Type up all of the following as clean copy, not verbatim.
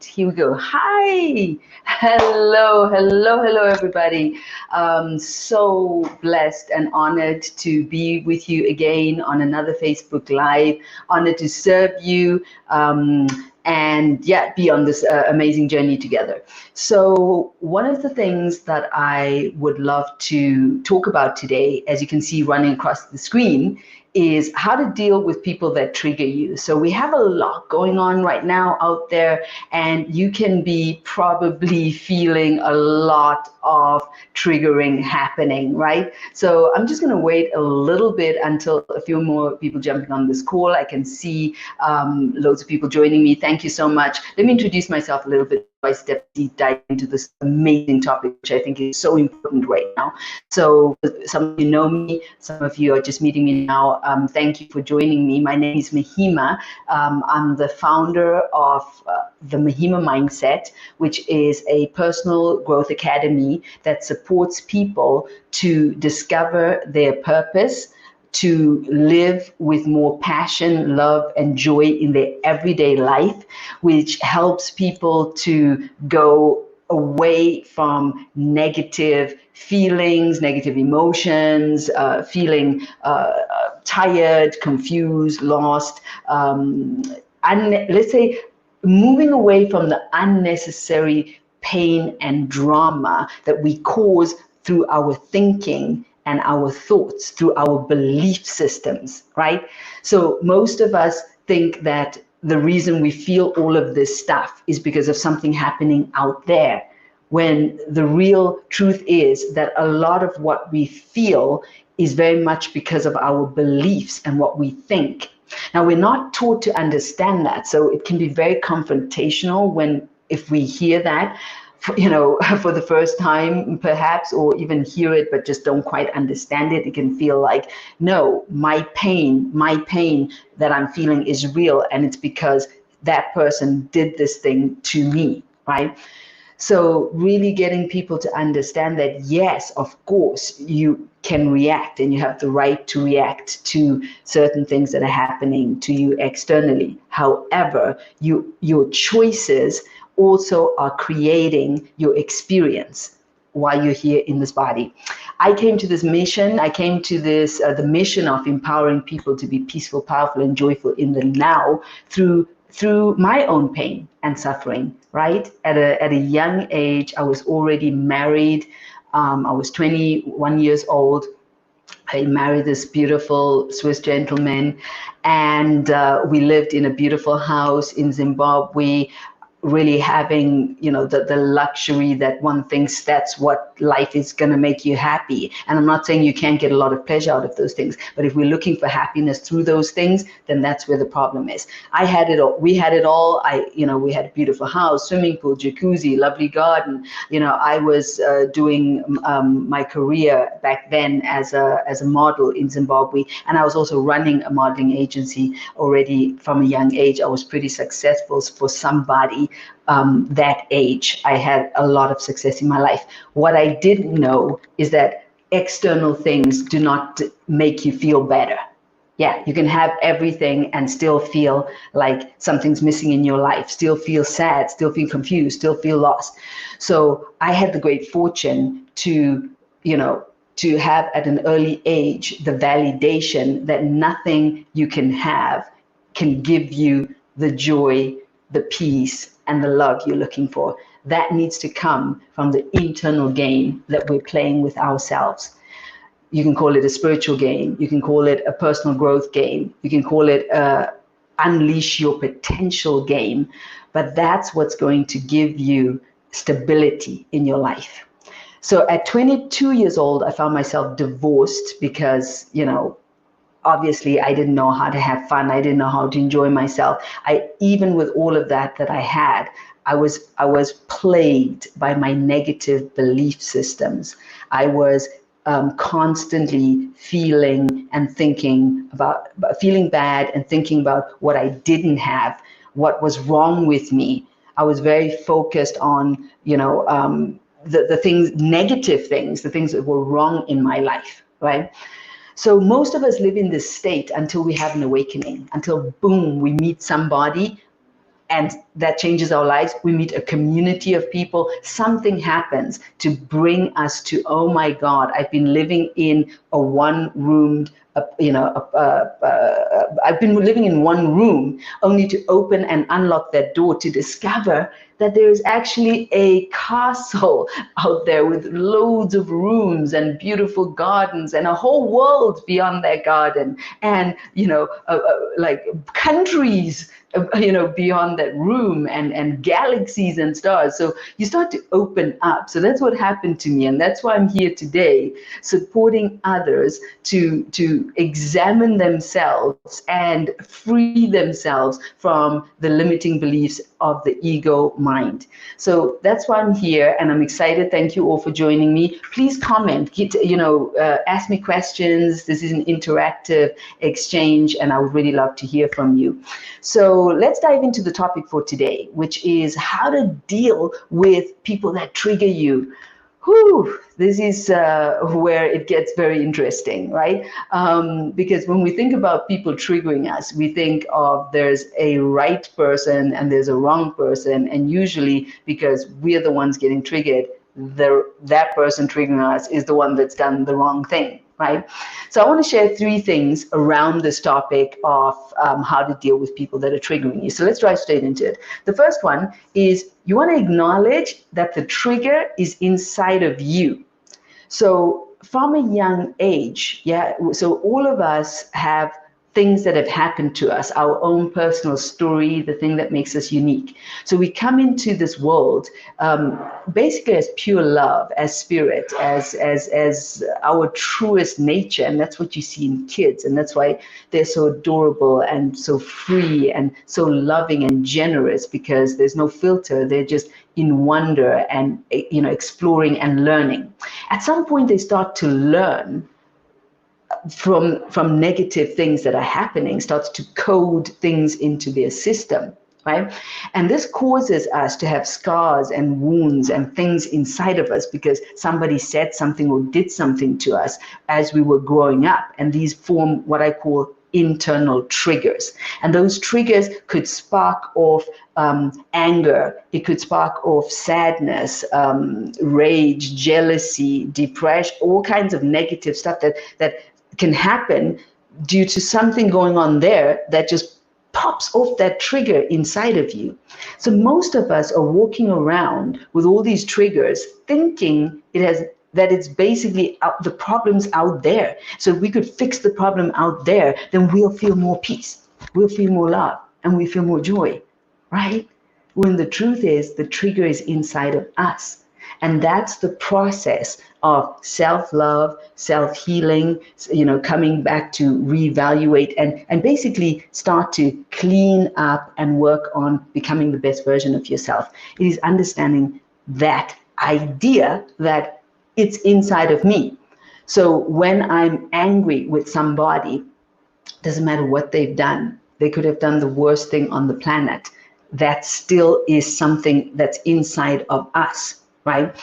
Here we go. Hi. Hello, everybody. So blessed and honored to be with you again on another Facebook Live. Honored to serve you. And yeah, be on this amazing journey together. So one of the things that I would love to talk about today, as you can see running across the screen, is how to deal with people that trigger you. So we have a lot going on right now out there, and you can be probably feeling a lot of triggering happening, right? So I'm just going to wait a little bit until a few more people jumping on this call. I can see loads of people joining me. Thank you so much. Let me introduce myself a little bit before I step deep dive into this amazing topic, which I think is so important right now. So some of you know me, some of you are just meeting me now. Thank you for joining me. My name is Mahima. I'm the founder of the Mahima Mindset, which is a personal growth academy that supports people to discover their purpose, to live with more passion, love, and joy in their everyday life, which helps people to go away from negative feelings, negative emotions, feeling tired, confused, lost, and let's say moving away from the unnecessary pain and drama that we cause through our thinking and our thoughts, through our belief systems, right? So most of us think that the reason we feel all of this stuff is because of something happening out there, when the real truth is that a lot of what we feel is very much because of our beliefs and what we think. Now, we're not taught to understand that, so it can be very confrontational when, if we hear that, for the first time, perhaps, or even hear it, but just don't quite understand it. It can feel like, no, my pain that I'm feeling is real, and it's because that person did this thing to me, right? So really getting people to understand that, yes, of course, you can react and you have the right to react to certain things that are happening to you externally. However, your choices also are creating your experience while you're here in this body. I came to this mission. I came to this, the mission of empowering people to be peaceful, powerful, and joyful in the now through my own pain and suffering, right? At a young age, I was already married. I was 21 years old. I married this beautiful Swiss gentleman, and we lived in a beautiful house in Zimbabwe, really having, the luxury that one thinks that's what life is going to make you happy. And I'm not saying you can't get a lot of pleasure out of those things, but if we're looking for happiness through those things, then that's where the problem is. I had it all. We had it all. We had a beautiful house, swimming pool, jacuzzi, lovely garden. I was doing my career back then as a model in Zimbabwe, and I was also running a modeling agency already from a young age. I was pretty successful for somebody that age. I had a lot of success in my life. What I didn't know is that external things do not make you feel better. Yeah, you can have everything and still feel like something's missing in your life, still feel sad, still feel confused, still feel lost. So I had the great fortune to have at an early age the validation that nothing you can have can give you the joy, the peace, and the love you're looking for. That needs to come from the internal game that we're playing with ourselves. You can call it a spiritual game. You can call it a personal growth game. You can call it a unleash your potential game. But that's what's going to give you stability in your life. So at 22 years old, I found myself divorced because, obviously I didn't know how to have fun. I didn't know how to enjoy myself. Even with all of that I had, I was plagued by my negative belief systems. I was constantly feeling and thinking about feeling bad and thinking about what I didn't have, what was wrong with me. I was very focused on, the things, negative things, the things that were wrong in my life, right? So most of us live in this state until we have an awakening, until boom, we meet somebody and that changes our lives. We meet a community of people. Something happens to bring us to, oh my God, I've been living in a one-roomed, I've been living in one room, only to open and unlock that door to discover that there is actually a castle out there with loads of rooms and beautiful gardens and a whole world beyond that garden, and like countries beyond that room, and galaxies and stars. So you start to open up. So that's what happened to me, and that's why I'm here today, supporting others to examine themselves and free themselves from the limiting beliefs of the ego mind. So that's why I'm here, and I'm excited. Thank you all for joining me. Please comment, ask me questions. This is an interactive exchange, and I would really love to hear from you. So let's dive into the topic for today, which is how to deal with people that trigger you. Whew, this is where it gets very interesting, right? Because when we think about people triggering us, we think of there's a right person and there's a wrong person. And usually because we're the ones getting triggered, that person triggering us is the one that's done the wrong thing, right? So I want to share 3 things around this topic of how to deal with people that are triggering you. So let's dive straight into it. The first one is you want to acknowledge that the trigger is inside of you. So from a young age, so all of us have things that have happened to us, our own personal story, the thing that makes us unique. So we come into this world basically as pure love, as spirit, as our truest nature. And that's what you see in kids. And that's why they're so adorable and so free and so loving and generous, because there's no filter. They're just in wonder and exploring and learning. At some point, they start to learn from negative things that are happening, starts to code things into their system, right? And this causes us to have scars and wounds and things inside of us because somebody said something or did something to us as we were growing up. And these form what I call internal triggers. And those triggers could spark off anger, it could spark off sadness, rage, jealousy, depression, all kinds of negative stuff that can happen due to something going on there that just pops off that trigger inside of you. So most of us are walking around with all these triggers thinking that it's basically the problem's out there. So if we could fix the problem out there, then we'll feel more peace, we'll feel more love, and we feel more joy, right? When the truth is the trigger is inside of us. And that's the process of self-love, self-healing, coming back to reevaluate and basically start to clean up and work on becoming the best version of yourself. It is understanding that idea that it's inside of me. So when I'm angry with somebody, doesn't matter what they've done. They could have done the worst thing on the planet. That still is something that's inside of us, right?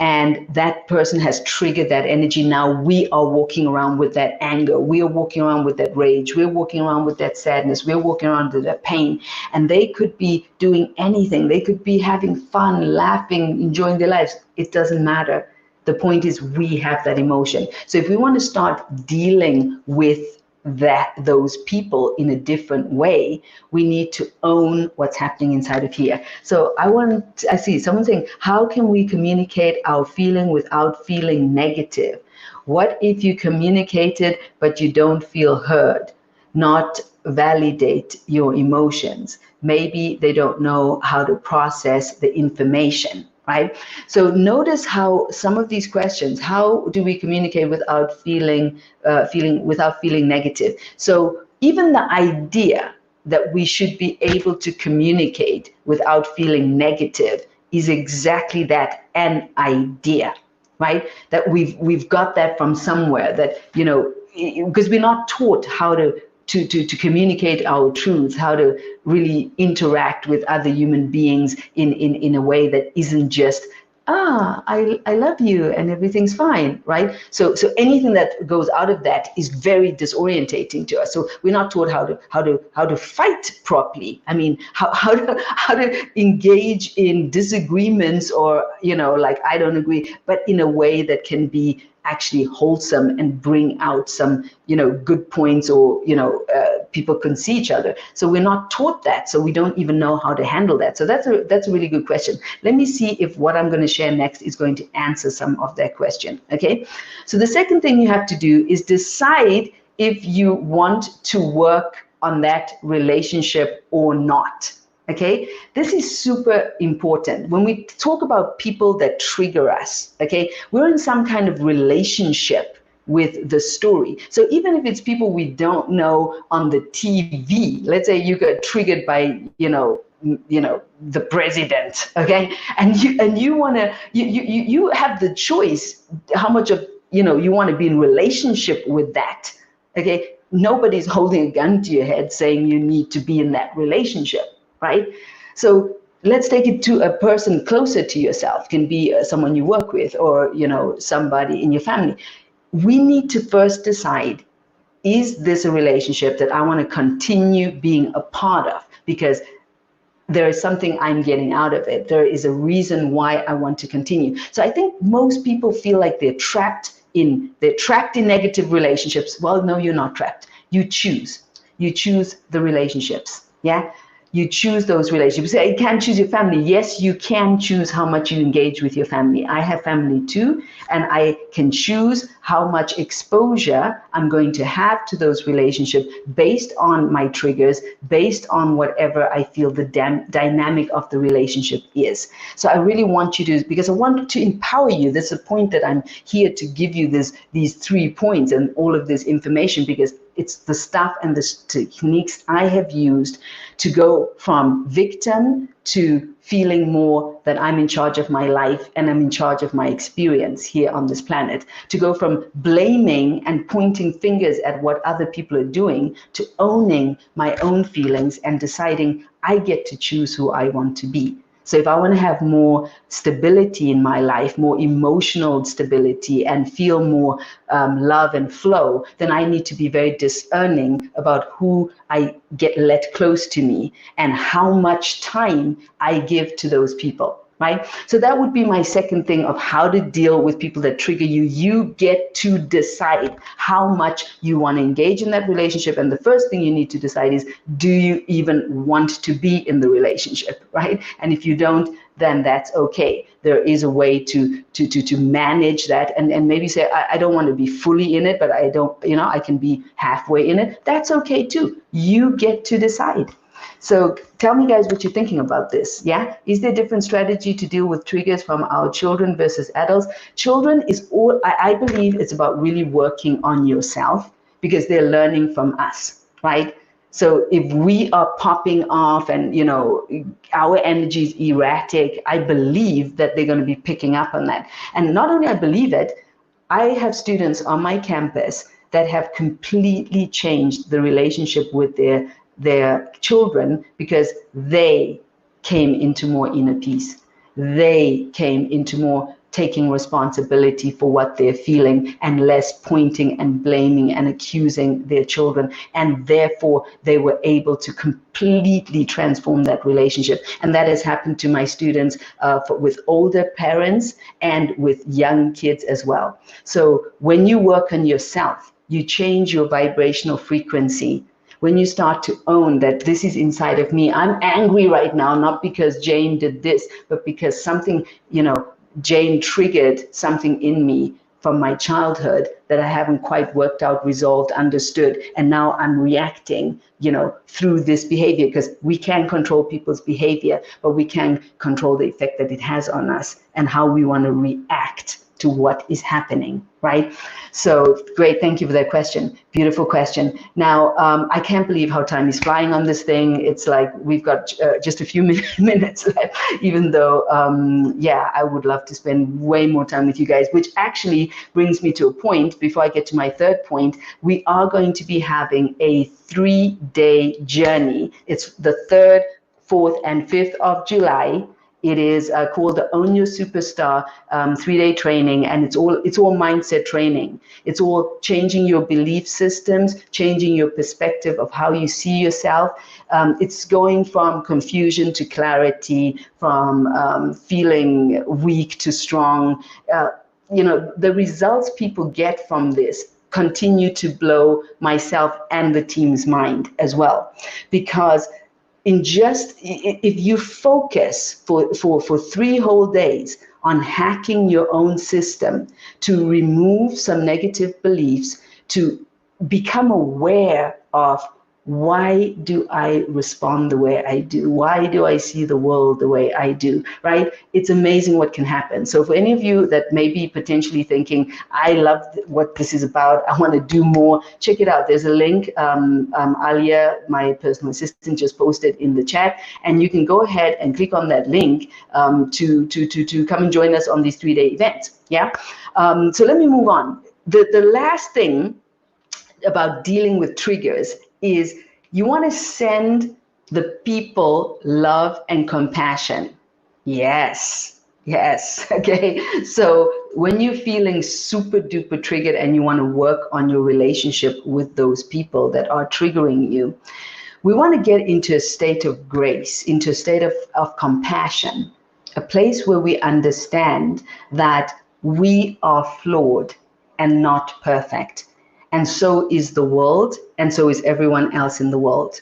And that person has triggered that energy. Now we are walking around with that anger. We are walking around with that rage. We're walking around with that sadness. We're walking around with that pain. And they could be doing anything. They could be having fun, laughing, enjoying their lives. It doesn't matter. The point is we have that emotion. So if we want to start dealing with those people in a different way, we need to own what's happening inside of here. So I see someone saying, how can we communicate our feeling without feeling negative? What if you communicated but you don't feel heard? Not validate your emotions. Maybe they don't know how to process the information, right? So notice how some of these questions, how do we communicate without feeling negative? So even the idea that we should be able to communicate without feeling negative is exactly that, an idea, right? That we've got that from somewhere, that, because we're not taught how to communicate our truth, how to really interact with other human beings in a way that isn't just I love you and everything's fine, right? So anything that goes out of that is very disorientating to us. So we're not taught how to fight properly. I mean, how to engage in disagreements, or like, I don't agree, but in a way that can be actually wholesome and bring out some good points, or people can see each other. So we're not taught that, so we don't even know how to handle that. So that's a really good question. Let me see if what I'm going to share next is going to answer some of that question. Okay, so the second thing you have to do is decide if you want to work on that relationship or not. Okay, this is super important. When we talk about people that trigger us, okay, we're in some kind of relationship with the story. So even if it's people we don't know on the TV, let's say you got triggered by, the president, okay, and you want to, you have the choice how much of, you want to be in relationship with that, okay. Nobody's holding a gun to your head saying you need to be in that relationship, right? So let's take it to a person closer to yourself. Can be someone you work with, or somebody in your family. We need to first decide, is this a relationship that I want to continue being a part of? Because there is something I'm getting out of it. There is a reason why I want to continue. So I think most people feel like they're trapped in negative relationships. Well, no, you're not trapped. You choose the relationships. Yeah. You choose those relationships. You can't choose your family. Yes, you can choose how much you engage with your family. I have family too, and I can choose how much exposure I'm going to have to those relationships based on my triggers, based on whatever I feel the dynamic of the relationship is. So I really want you to, because I want to empower you. That's the point that I'm here to give you these 3 points and all of this information, because it's the stuff and the techniques I have used to go from victim to feeling more that I'm in charge of my life and I'm in charge of my experience here on this planet. To go from blaming and pointing fingers at what other people are doing to owning my own feelings and deciding I get to choose who I want to be. So if I want to have more stability in my life, more emotional stability, and feel more love and flow, then I need to be very discerning about who I get let close to me and how much time I give to those people. Right? So that would be my second thing of how to deal with people that trigger you. You get to decide how much you want to engage in that relationship. And the first thing you need to decide is, do you even want to be in the relationship, right? And if you don't, then that's okay. There is a way to manage that, and maybe say, I don't want to be fully in it, but I don't, I can be halfway in it. That's okay too. You get to decide. So tell me, guys, what you're thinking about this. Yeah, is there a different strategy to deal with triggers from our children versus adults? Children is all, I believe it's about really working on yourself, because they're learning from us, right? So if we are popping off and our energy is erratic, I believe that they're going to be picking up on that. And not only I believe it, I have students on my campus that have completely changed the relationship with their children, because they came into more inner peace. They came into more taking responsibility for what they're feeling and less pointing and blaming and accusing their children. And therefore, they were able to completely transform that relationship. And that has happened to my students with older parents and with young kids as well. So when you work on yourself, you change your vibrational frequency. When you start to own that this is inside of me, I'm angry right now, not because Jane did this, but because something, Jane triggered something in me from my childhood that I haven't quite worked out, resolved, understood. And now I'm reacting, through this behavior, because we can't control people's behavior, but we can control the effect that it has on us and how we want to react to what is happening, right? So great, thank you for that question. Beautiful question. Now, I can't believe how time is flying on this thing. It's like we've got just a few minutes left, even though, I would love to spend way more time with you guys, which actually brings me to a point. Before I get to my third point, we are going to be having a 3-day journey. It's the 3rd, 4th, and 5th of July. It is called the Own Your Superstar 3-day training, and it's all mindset training. It's all changing your belief systems, changing your perspective of how you see yourself. It's going from confusion to clarity, from feeling weak to strong. The results people get from this continue to blow myself and the team's mind as well, because if you focus for 3 whole days on hacking your own system to remove some negative beliefs, to become aware of, why do I respond the way I do? Why do I see the world the way I do, right? It's amazing what can happen. So for any of you that may be potentially thinking, I love what this is about, I want to do more, check it out. There's a link, Alia, my personal assistant, just posted in the chat, and you can go ahead and click on that link to come and join us on these 3-day events, yeah? So let me move on. The last thing about dealing with triggers is you want to send the people love and compassion. Yes, okay. So when you're feeling super duper triggered and you want to work on your relationship with those people that are triggering you, we want to get into a state of grace, into a state of compassion, a place where we understand that we are flawed and not perfect. And so is the world, and so is everyone else in the world.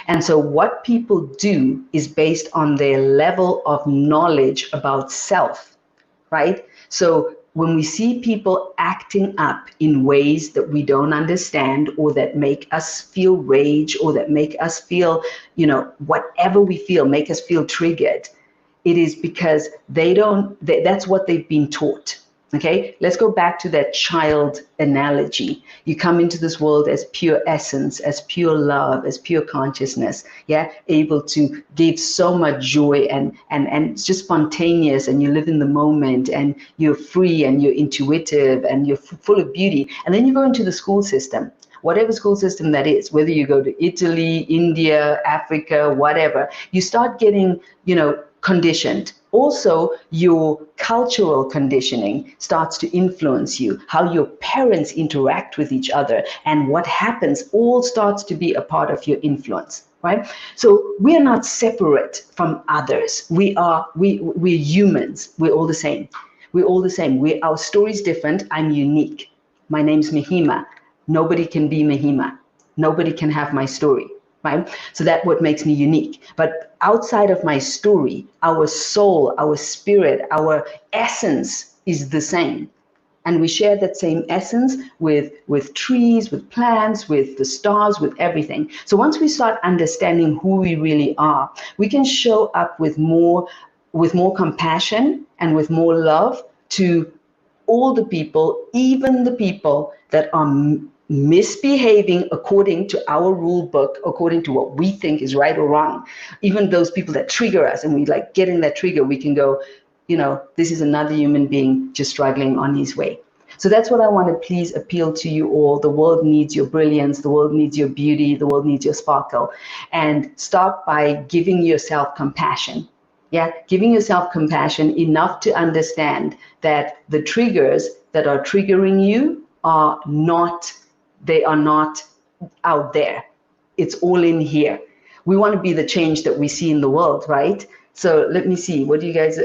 And so what people do is based on their level of knowledge about self, right? So when we see people acting up in ways that we don't understand, or that make us feel rage, or that make us feel, whatever we feel, make us feel triggered, it is because that's what they've been taught. Okay, let's go back to that child analogy. You come into this world as pure essence, as pure love, as pure consciousness, yeah, able to give so much joy and it's just spontaneous, and you live in the moment, and you're free, and you're intuitive, and you're full of beauty. And then you go into the school system, whatever school system that is, whether you go to Italy, India, Africa, whatever, you start getting, conditioned. Also, your cultural conditioning starts to influence you, how your parents interact with each other, and what happens all starts to be a part of your influence, right? So we are not separate from others. We're humans. We're all the same. We're all the same. Our story's different. I'm unique. My name's Mahima. Nobody can be Mahima. Nobody can have my story, right? So that's what makes me unique. But outside of my story, our soul, our spirit, our essence is the same. And we share that same essence with trees, with plants, with the stars, with everything. So once we start understanding who we really are, we can show up with more compassion and with more love to all the people, even the people that are misbehaving according to our rule book, according to what we think is right or wrong. Even those people that trigger us, and we like getting that trigger, we can go, this is another human being just struggling on his way. So that's what I want to please appeal to you all. The world needs your brilliance. The world needs your beauty. The world needs your sparkle. And start by giving yourself compassion. Yeah, giving yourself compassion enough to understand that the triggers that are triggering you are not out there. It's all in here. We want to be the change that we see in the world, right? So let me see. What do you guys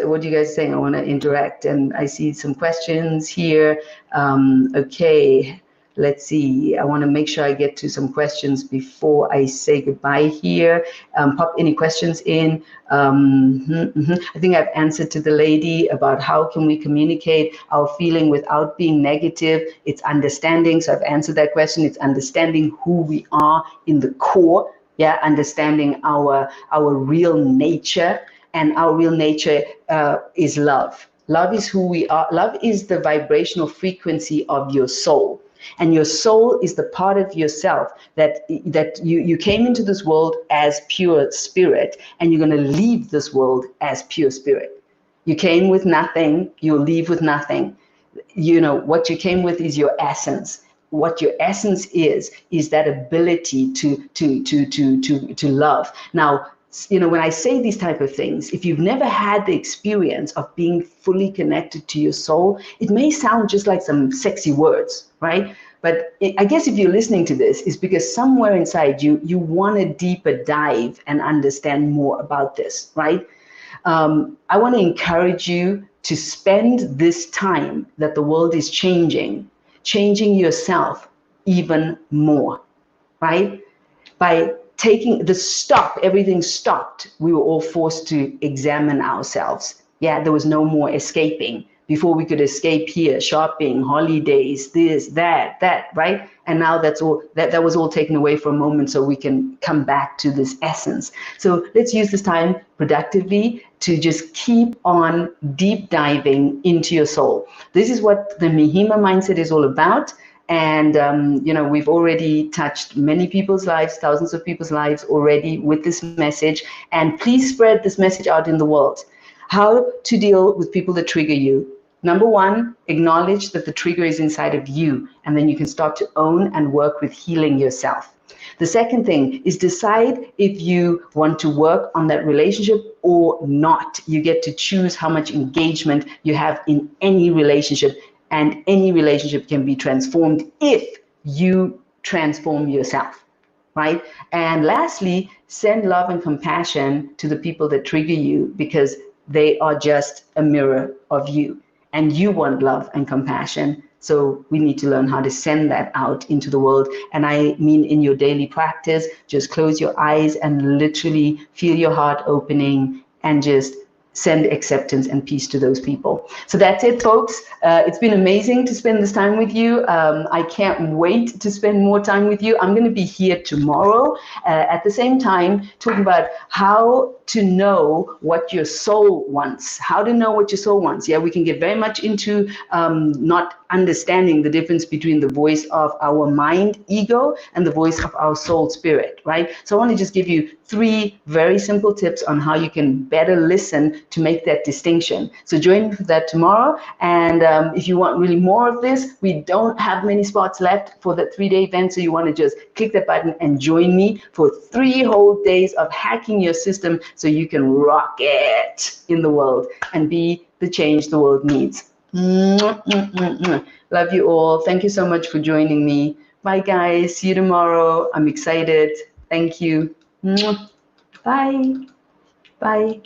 saying? I want to interact, and I see some questions here. Okay. Let's see. I want to make sure I get to some questions before I say goodbye here. Pop any questions in. I think I've answered to the lady about how can we communicate our feeling without being negative. It's understanding. So I've answered that question. It's understanding who we are in the core. Yeah, understanding our real nature, and our real nature is love. Love is who we are. Love is the vibrational frequency of your soul. And your soul is the part of yourself that you came into this world as pure spirit, and you're going to leave this world as pure spirit. You came with nothing, you'll leave with nothing. What you came with is your essence. What your essence is that ability to love. Now, when I say these type of things, if you've never had the experience of being fully connected to your soul, it may sound just like some sexy words, right? But I guess if you're listening to this, it's because somewhere inside you, you want a deeper dive and understand more about this, right? I want to encourage you to spend this time that the world is changing yourself even more, right? By taking the stop, everything stopped. We were all forced to examine ourselves. Yeah, there was no more escaping. Before we could escape here, shopping, holidays, this, that, right? And now that's all that was all taken away for a moment so we can come back to this essence. So let's use this time productively to just keep on deep diving into your soul. This is what the Mihima mindset is all about. And, we've already touched many people's lives, thousands of people's lives already with this message. And please spread this message out in the world. How to deal with people that trigger you. Number one, acknowledge that the trigger is inside of you, and then you can start to own and work with healing yourself. The second thing is decide if you want to work on that relationship or not. You get to choose how much engagement you have in any relationship, and any relationship can be transformed if you transform yourself, right? And lastly, send love and compassion to the people that trigger you, because they are just a mirror of you, and you want love and compassion. So we need to learn how to send that out into the world. And I mean, in your daily practice, just close your eyes and literally feel your heart opening and just send acceptance and peace to those people. So that's it, folks. It's been amazing to spend this time with you. I can't wait to spend more time with you. I'm going to be here tomorrow at the same time, talking about how to know what your soul wants. How to know what your soul wants. Yeah, we can get very much into not understanding the difference between the voice of our mind, ego, and the voice of our soul, spirit, right? So I want to just give you 3 very simple tips on how you can better listen to make that distinction. So join me for that tomorrow. And if you want really more of this, we don't have many spots left for the 3-day event. So you want to just click that button and join me for 3 whole days of hacking your system so you can rock it in the world and be the change the world needs. Love you all. Thank you so much for joining me. Bye, guys. See you tomorrow. I'm excited. Thank you. Bye. Bye.